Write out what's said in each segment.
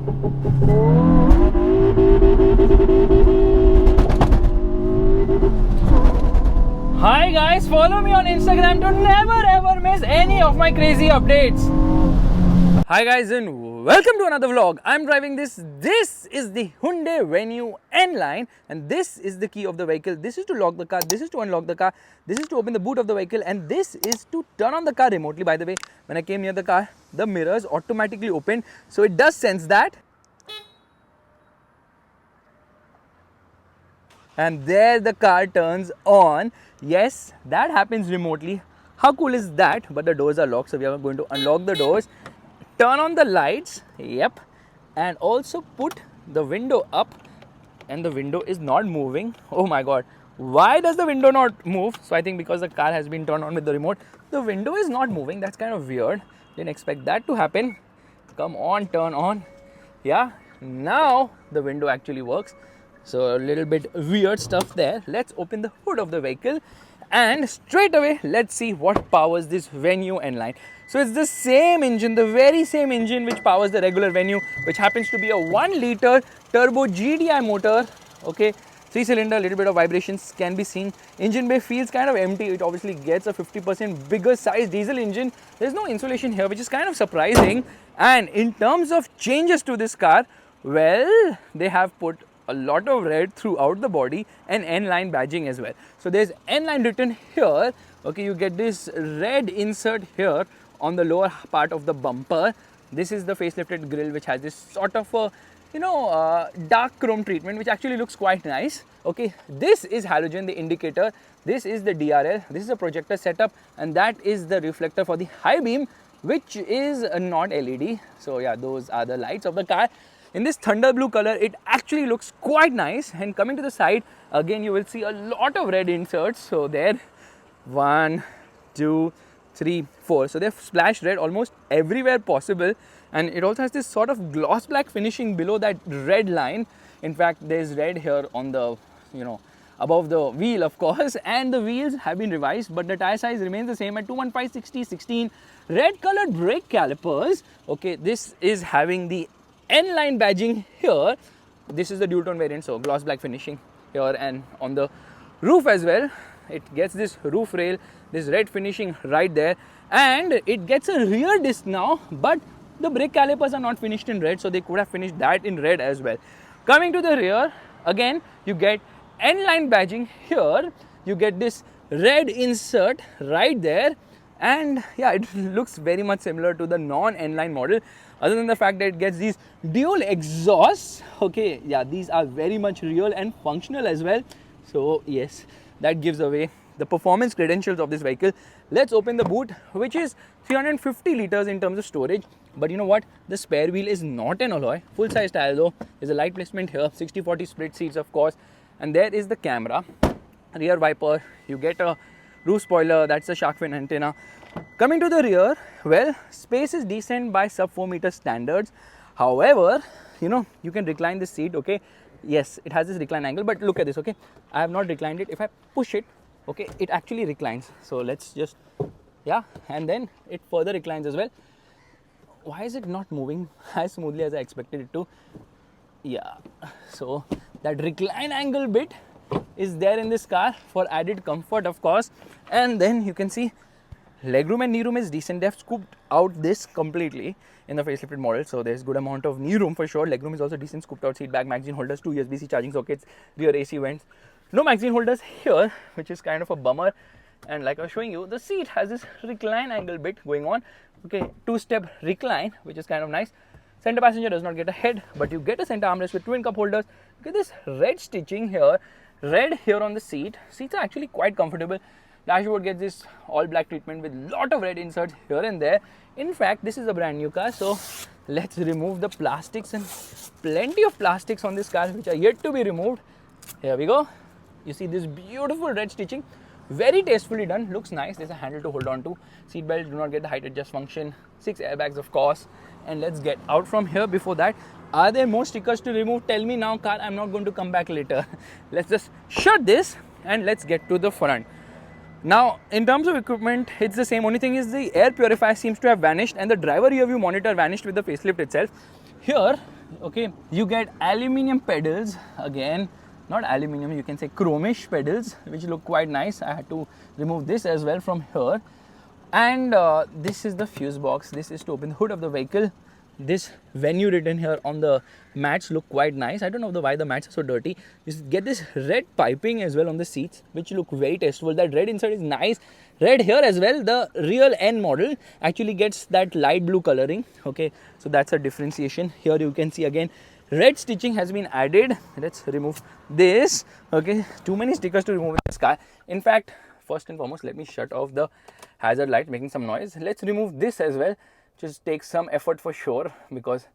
Hi guys, follow me on Instagram to never ever miss any of my crazy updates. Hi guys and welcome to another vlog. I'm driving this. This is the Hyundai Venue N Line and this is the key of the vehicle. This is to lock the car, this is to unlock the car, this is to open the boot of the vehicle, and this is to turn on the car remotely. By the way, when I came near the car, the mirrors automatically opened, so it does sense that. And there the car turns on. Yes, that happens remotely. How cool is that? But the doors are locked, so we are going to unlock the doors, turn on the lights, yep, and also put the window up, and the window is not moving. Oh my god, why does the window not move? So I think because the car has been turned on with the remote, the window is not moving. That's kind of weird. Didn't expect that to happen. Come on, turn on. Yeah, now the window actually works. So a little bit weird stuff there. Let's open the hood of the vehicle and straight away let's see what powers this Venue N Line. So it's the same engine, the very same engine which powers the regular Venue, which happens to be a 1 liter turbo GDI motor. Okay, 3-cylinder, little bit of vibrations can be seen. Engine bay feels kind of empty. It obviously gets a 50% bigger size diesel engine. There's no insulation here, which is kind of surprising. And in terms of changes to this car, well, they have put a lot of red throughout the body and N line badging as well. So there's N line written here. Okay, you get this red insert here on the lower part of the bumper. This is the facelifted grille, which has this sort of a dark chrome treatment, which actually looks quite nice. Okay, this is halogen, the indicator. This is the DRL. This is a projector setup, and that is the reflector for the high beam, which is not LED. So yeah, those are the lights of the car. In this thunder blue color, it actually looks quite nice. And coming to the side, again you will see a lot of red inserts. So there, 1, 2, 3, 4. So they've splashed red almost everywhere possible. And it also has this sort of gloss black finishing below that red line. In fact, there's red here on the, above the wheel, of course. And the wheels have been revised, but the tire size remains the same at 215/60/16. Red colored brake calipers. Okay, this is having the N line badging here. This is the dual tone variant, so gloss black finishing here and on the roof as well. It gets this roof rail, this red finishing right there, and it gets a rear disc now, but the brake calipers are not finished in red, so they could have finished that in red as well. Coming to the rear, again you get N line badging here, you get this red insert right there, and yeah, it looks very much similar to the non N line model, other than the fact that it gets these dual exhausts. Okay, yeah, these are very much real and functional as well. So yes, that gives away the performance credentials of this vehicle. Let's open the boot, which is 350 liters in terms of storage. But you know what, the spare wheel is not an alloy, full size tire though. There's a light placement here, 60/40 split seats of course, and there is the camera, rear wiper. You get a roof spoiler, that's a shark fin antenna. Coming to the rear, well, space is decent by sub 4 meter standards. However, you can recline this seat. Okay, yes, it has this recline angle, but look at this. Okay, I have not reclined it. If I push it, okay, it actually reclines. So let's just, yeah, and then it further reclines as well. Why is it not moving as smoothly as I expected it to? Yeah, so that recline angle bit is there in this car for added comfort, of course. And then you can see legroom and knee room is decent. They have scooped out this completely in the facelifted model, so there's good amount of knee room for sure. Legroom is also decent, scooped out seat back, magazine holders, 2 USB-C charging sockets, rear AC vents. No magazine holders here, which is kind of a bummer. And like I was showing you, the seat has this recline angle bit going on. Okay, 2-step recline, which is kind of nice. Center passenger does not get a head, but you get a center armrest with twin cup holders. Look at this red stitching here, red here on the seat. Seats are actually quite comfortable. Dashboard gets this all black treatment with lot of red inserts here and there. In fact, this is a brand new car, so let's remove the plastics, and plenty of plastics on this car which are yet to be removed. Here we go. You see this beautiful red stitching, very tastefully done, looks nice. There's a handle to hold on to. Seat belts do not get the height adjust function. 6 airbags, of course. And let's get out from here. Before that, are there more stickers to remove? Tell me now, car. I'm not going to come back later. Let's just shut this and let's get to the front. Now, in terms of equipment, it's the same. Only thing is the air purifier seems to have vanished and the driver rear view monitor vanished with the facelift itself. Here, Okay, you get aluminium pedals again, not aluminium, you can say chromish pedals, which look quite nice. I had to remove this as well from here. And this is the fuse box. This is to open the hood of the vehicle. This venue written here on the mats look quite nice. I don't know why the mats are so dirty. You get this red piping as well on the seats, which look very tasteful. That red inside is nice. Red here as well. The real N model actually gets that light blue coloring. Okay, so that's a differentiation. Here you can see again red stitching has been added. Let's remove this. Okay, too many stickers to remove in this car. In fact, first and foremost, let me shut off the hazard light making some noise. Let's remove this as well. Just takes some effort for sure, because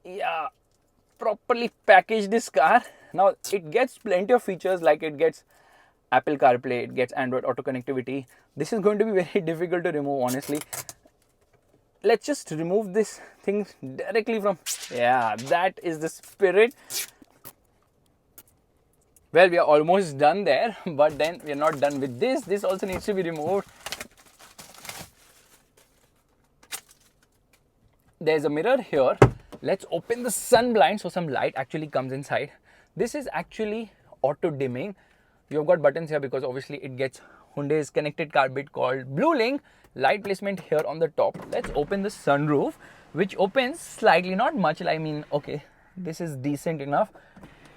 yeah, properly package this car. Now it gets plenty of features, like it gets Apple CarPlay, it gets Android Auto connectivity. This is going to be very difficult to remove, honestly. Let's just remove this thing directly from, yeah, that is the spirit. Well, we are almost done there, but then we are not done with this. This also needs to be removed. There's a mirror here. Let's open the sun blind so some light actually comes inside. This is actually auto dimming. You've got buttons here because obviously it gets Hyundai's connected car bit called Blue Link. Light placement here on the top. Let's open the sunroof, which opens slightly, not much. I mean, okay, this is decent enough.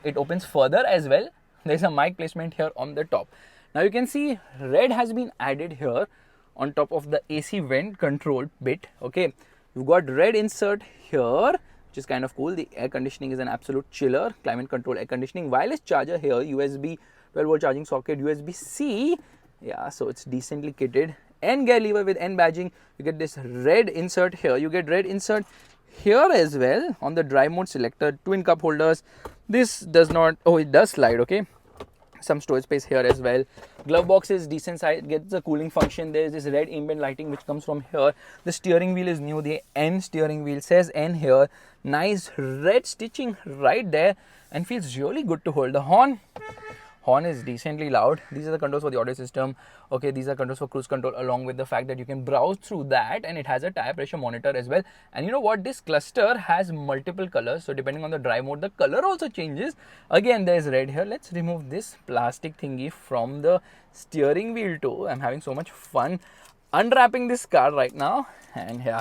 It opens further as well. There's a mic placement here on the top. Now you can see red has been added here on top of the AC vent control bit. Okay, you've got red insert here, which is kind of cool. The air conditioning is an absolute chiller. Climate control air conditioning. Wireless charger here, USB 12 volt charging socket, USB-C. Yeah, so it's decently kitted. N gear lever with N badging. You get this red insert here. You get red insert here as well on the drive mode selector. Twin cup holders. This does not, oh, it does slide. Okay, some storage space here as well. Glove box is decent size, gets the cooling function. There is this red ambient lighting which comes from here. The steering wheel is new. The N steering wheel says N here. Nice red stitching right there, and feels really good to hold. The horn is decently loud. These are the controls for the audio system. Okay, these are controls for cruise control, along with the fact that you can browse through that, and it has a tire pressure monitor as well. And you know what, this cluster has multiple colors, so depending on the drive mode, the color also changes. Again, there's red here. Let's remove this plastic thingy from the steering wheel too. I'm having so much fun unwrapping this car right now. And yeah,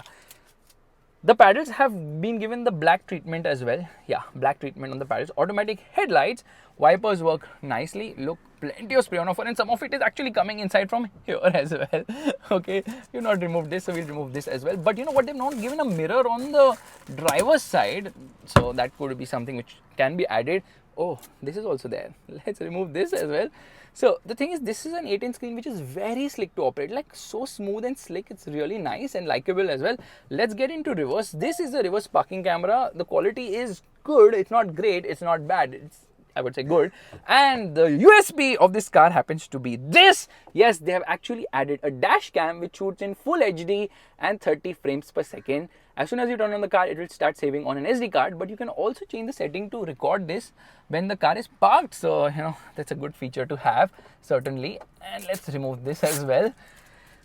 the paddles have been given the black treatment as well. Yeah, black treatment on the paddles. Automatic headlights. Wipers work nicely. Look, plenty of spray on offer, and some of it is actually coming inside from here as well. Okay, you've not removed this, so we'll remove this as well. But you know what, they've not given a mirror on the driver's side, so that could be something which can be added. Oh, this is also there. Let's remove this as well. So the thing is, this is an 8-inch screen which is very slick to operate, like so smooth and slick. It's really nice and likable as well. Let's get into reverse. This is the reverse parking camera. The quality is good. It's not great. It's not bad. It's, I would say, good. And the USP of this car happens to be this. Yes, they have actually added a dash cam which shoots in full HD and 30 frames per second. As soon as you turn on the car, it will start saving on an SD card, but you can also change the setting to record this when the car is parked. So, you know, that's a good feature to have, certainly. And let's remove this as well.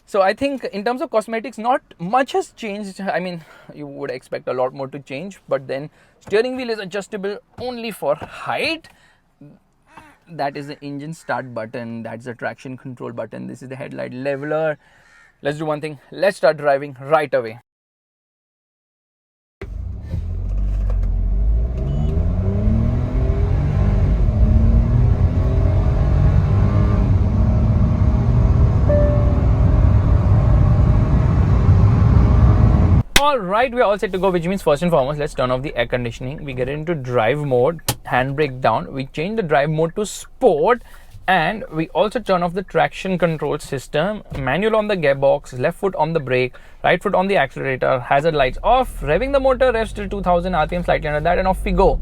So I think in terms of cosmetics, not much has changed. I mean, you would expect a lot more to change, but then steering wheel is adjustable only for height. That is the engine start button. That's the traction control button. This is the headlight leveler. Let's do one thing. Let's start driving right away. Alright, we're all set to go, which means first and foremost, let's turn off the air conditioning. We get into drive mode, handbrake down. We change the drive mode to sport, and we also turn off the traction control system. Manual on the gearbox, left foot on the brake, right foot on the accelerator, hazard lights off, revving the motor, revs till 2000 RPM, slightly under that, and off we go.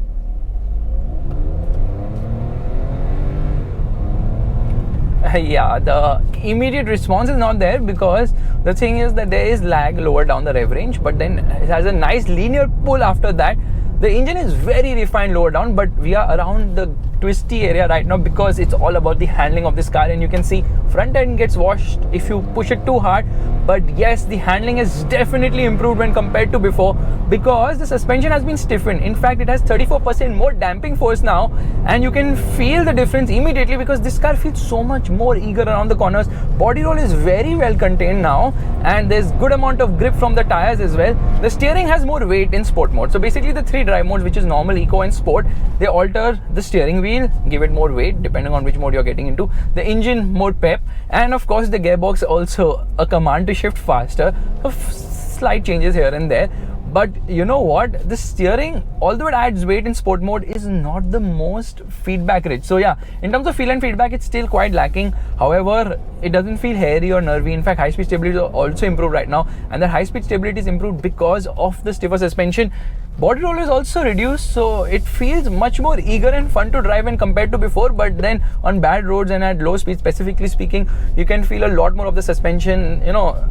Yeah, the immediate response is not there because the thing is that there is lag lower down the rev range, but then it has a nice linear pull after that. The engine is very refined lower down, but we are around the twisty area right now because it's all about the handling of this car. And you can see front end gets washed if you push it too hard, but yes, the handling has definitely improved when compared to before because the suspension has been stiffened. In fact, it has 34% more damping force now, and you can feel the difference immediately because this car feels so much more eager around the corners. Body roll is very well contained now, and there's good amount of grip from the tires as well. The steering has more weight in sport mode. So basically the three drive modes, which is normal, eco and sport, they alter the steering wheel, give it more weight depending on which mode you're getting into. The engine more pep, and of course the gearbox also a command to shift faster. So slight changes here and there. But you know what, the steering, although it adds weight in sport mode, is not the most feedback rich. So yeah, in terms of feel and feedback, it's still quite lacking. However, it doesn't feel hairy or nervy. In fact, high speed stability is also improved right now, and that high speed stability is improved because of the stiffer suspension. Body roll is also reduced, so it feels much more eager and fun to drive when compared to before. But then on bad roads and at low speed, specifically speaking, you can feel a lot more of the suspension. You know,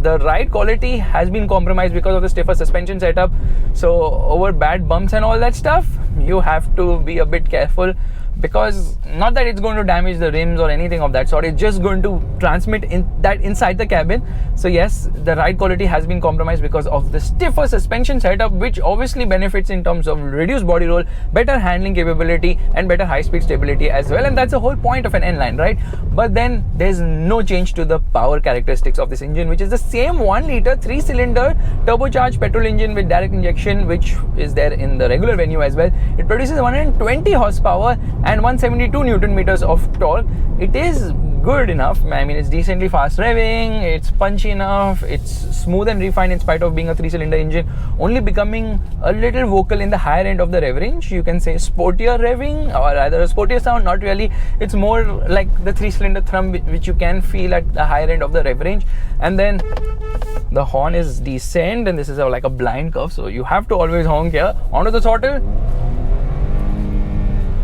the ride quality has been compromised because of the stiffer suspension setup. So over bad bumps and all that stuff, you have to be a bit careful, because not that it's going to damage the rims or anything of that sort, it's just going to transmit in that inside the cabin. So yes, the ride quality has been compromised because of the stiffer suspension setup, which obviously benefits in terms of reduced body roll, better handling capability, and better high speed stability as well. And that's the whole point of an N line, right? But then there's no change to the power characteristics of this engine, which is the same 1 liter 3-cylinder turbocharged petrol engine with direct injection, which is there in the regular Venue as well. It produces 120 horsepower and 172 Newton meters of torque. It is good enough. I mean, it's decently fast revving, it's punchy enough, it's smooth and refined in spite of being a 3-cylinder engine, only becoming a little vocal in the higher end of the rev range. You can say sportier revving, or rather a sportier sound. Not really, it's more like the 3-cylinder thrum, which you can feel at the higher end of the rev range. And then the horn is decent, and this is like a blind curve, so you have to always honk here. Onto the throttle,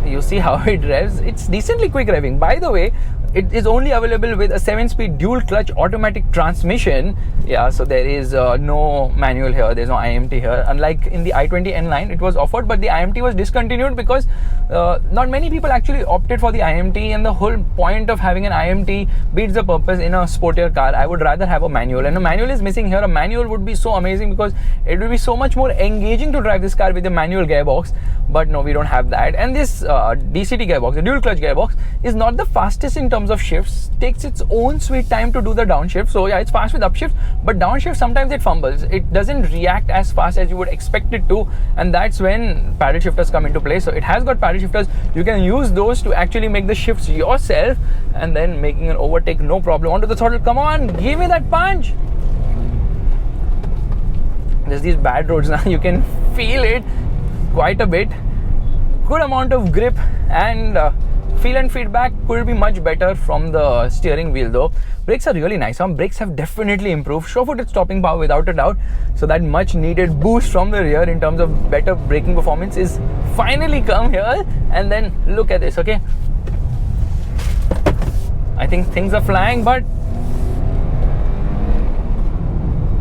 you see how it revs. It's decently quick revving. By the way, it is only available with a 7-speed dual clutch automatic transmission. Yeah, so there is no manual here, there's no IMT here. Unlike in the i20 N Line, it was offered, but the IMT was discontinued because not many people actually opted for the IMT, and the whole point of having an IMT beats the purpose in a sportier car. I would rather have a manual, and a manual is missing here. A manual would be so amazing because it would be so much more engaging to drive this car with a manual gearbox. But no, we don't have that. And this DCT gearbox, the dual clutch gearbox, is not the fastest in terms of shifts, takes its own sweet time to do the downshift. So yeah, it's fast with upshift, but downshift sometimes it fumbles. It doesn't react as fast as you would expect it to, and that's when paddle shifters come into play. So it has got paddle shifters. You can use those to actually make the shifts yourself, and then making an overtake no problem. Onto the throttle, come on, give me that punch. There's these bad roads now, you can feel it quite a bit. Good amount of grip, and feel and feedback could be much better from the steering wheel though. Brakes are really nice. Some brakes have definitely improved. Sure-footed stopping power without a doubt. So that much needed boost from the rear in terms of better braking performance is finally come here. And then look at this, okay? I think things are flying, but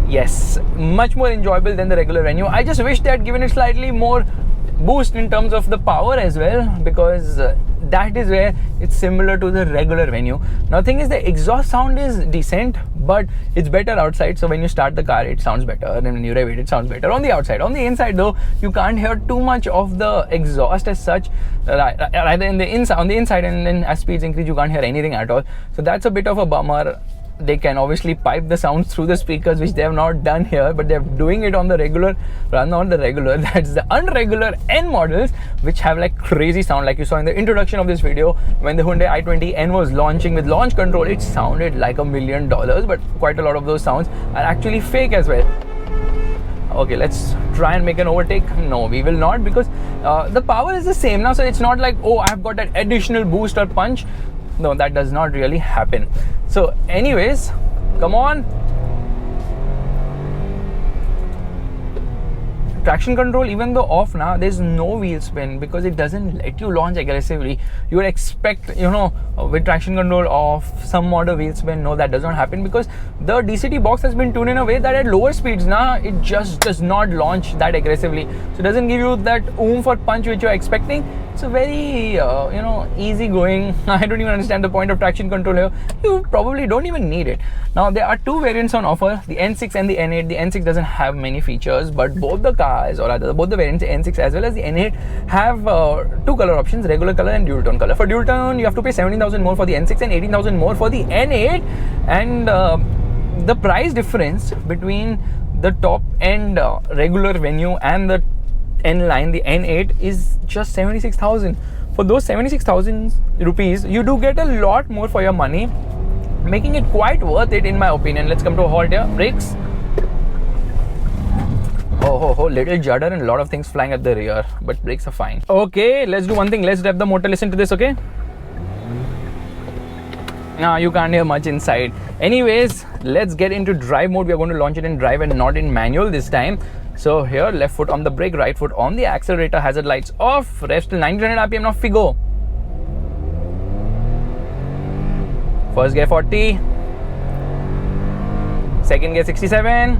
yes, much more enjoyable than the regular Venue. I just wish they had given it slightly more boost in terms of the power as well, because that is where it's similar to the regular Venue. Now, thing is, the exhaust sound is decent, but it's better outside. So when you start the car, it sounds better, and when you rev it, it sounds better on the outside. On the inside though, you can't hear too much of the exhaust as such, rather in the inside, on the inside, and then as speeds increase, you can't hear anything at all. So that's a bit of a bummer. They can obviously pipe the sounds through the speakers, which they have not done here, but they're doing it on the regular, rather not the regular, that's the unregular N models, which have like crazy sound. Like you saw in the introduction of this video, when the Hyundai i20 N was launching with launch control, it sounded like $1 million, but quite a lot of those sounds are actually fake as well. Okay, let's try and make an overtake. No, we will not, because the power is the same now. So it's not like, oh, I've got that additional boost or punch. No, that does not really happen. So anyways, come on, traction control, even though off now, there's no wheel spin because it doesn't let you launch aggressively. You would expect, with traction control off, some mod of wheel spin. No, that does not happen because the DCT box has been tuned in a way that at lower speeds now, it just does not launch that aggressively. So it doesn't give you that oomph or punch which you're expecting. It's a very, easy going. I don't even understand the point of traction control here. You probably don't even need it. Now, there are two variants on offer, the N6 and the N8. The N6 doesn't have many features, but both the cars, or rather both the variants, the N6 as well as the N8, have two color options, regular color and dual tone color. For dual tone, you have to pay 17,000 more for the N6 and 18,000 more for the N8. And the price difference between the top end regular Venue and the N Line, the N8, is just 76,000. For those 76,000 rupees, you do get a lot more for your money, making it quite worth it in my opinion. Let's come to a halt here. Brakes. Oh, little judder and a lot of things flying at the rear, but brakes are fine. Okay, let's do one thing. Let's rev the motor. Listen to this, okay? Now you can't hear much inside. Anyways, let's get into drive mode. We are going to launch it in drive and not in manual this time. So here, left foot on the brake, right foot on the accelerator, hazard lights off, revs till 900 RPM, now go. First gear 40, second gear 67,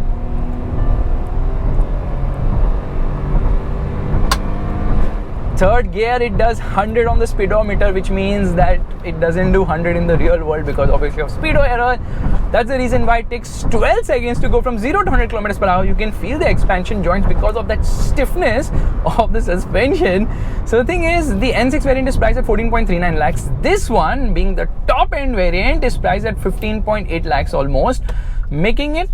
third gear it does 100 on the speedometer, which means that it doesn't do 100 in the real world because obviously of speedo error. That's the reason why it takes 12 seconds to go from 0 to 100 kilometers per hour. You can feel the expansion joints because of that stiffness of the suspension. So the thing is, the N6 variant is priced at 14.39 lakhs. This one, being the top end variant, is priced at 15.8 lakhs almost, making it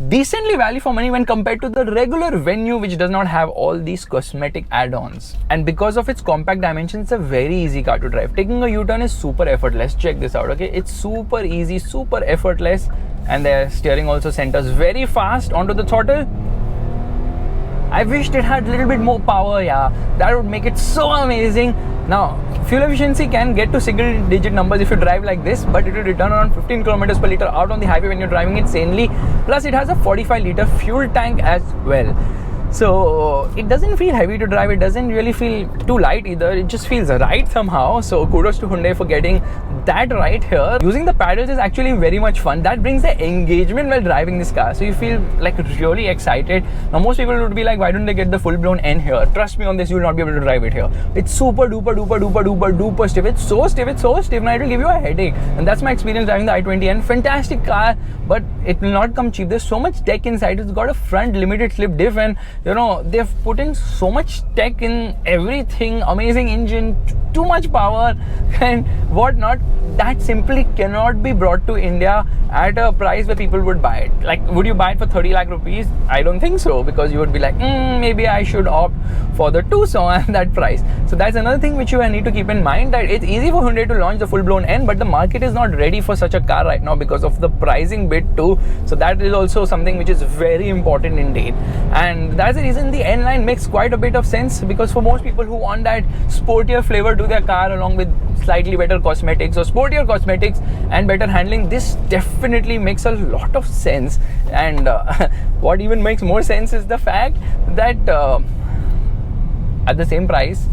decently value for money when compared to the regular Venue, which does not have all these cosmetic add-ons. And because of its compact dimensions, it's a very easy car to drive. Taking a U-turn is super effortless. Check this out, okay? It's super easy, super effortless, and the steering also centers very fast onto the throttle. I wished it had a little bit more power, yeah. That would make it so amazing. Now, fuel efficiency can get to single digit numbers if you drive like this, but it will return around 15 kilometers per liter out on the highway when you're driving it sanely. Plus, it has a 45 liter fuel tank as well. So it doesn't feel heavy to drive. It doesn't really feel too light either. It just feels right somehow. So kudos to Hyundai for getting that right here. Using the paddles is actually very much fun. That brings the engagement while driving this car. So you feel like really excited. Now most people would be like, why don't they get the full-blown N here? Trust me on this, you will not be able to drive it here. It's super duper duper duper duper duper stiff. It's so stiff, and it will give you a headache. And that's my experience driving the i20N. Fantastic car, but it will not come cheap. There's so much tech inside. It's got a front limited slip diff, and they've put in so much tech in everything. Amazing engine, too much power and whatnot. That simply cannot be brought to India at a price where people would buy it. Like, would you buy it for 30 lakh rupees? I don't think so, because you would be like, maybe I should opt for the Tucson at that price. So that's another thing which you need to keep in mind, that it's easy for Hyundai to launch the full-blown N, but the market is not ready for such a car right now because of the pricing bit too. So that is also something which is very important indeed. And that's the reason the N Line makes quite a bit of sense, because for most people who want that sportier flavor to their car along with slightly better cosmetics or sportier cosmetics and better handling, this definitely makes a lot of sense. And what even makes more sense is the fact that at the same price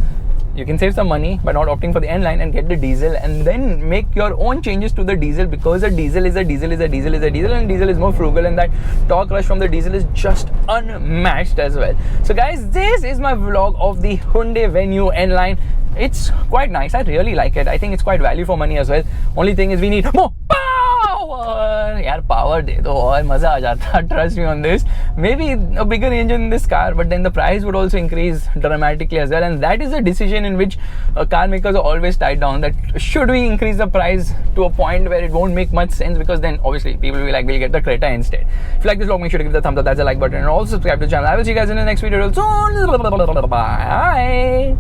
you can save some money by not opting for the N Line and get the diesel, and then make your own changes to the diesel, because a diesel is a diesel is a diesel is a diesel, and diesel is more frugal, and that torque rush from the diesel is just unmatched as well. So guys, this is my vlog of the Hyundai Venue N Line. It's quite nice. I really like it. I think it's quite value for money as well. Only thing is we need more power. यार power दे दो और मजा आ जाता. Trust me on this. Maybe a bigger engine in this car, but then the price would also increase dramatically as well. And that is a decision in which car makers are always tied down. That should we increase the price to a point where it won't make much sense, because then obviously people will be like, we'll get the Creta instead. If you like this vlog, make sure to give the thumbs up. That's the like button, and also subscribe to the channel. I will see you guys in the next video soon. Bye.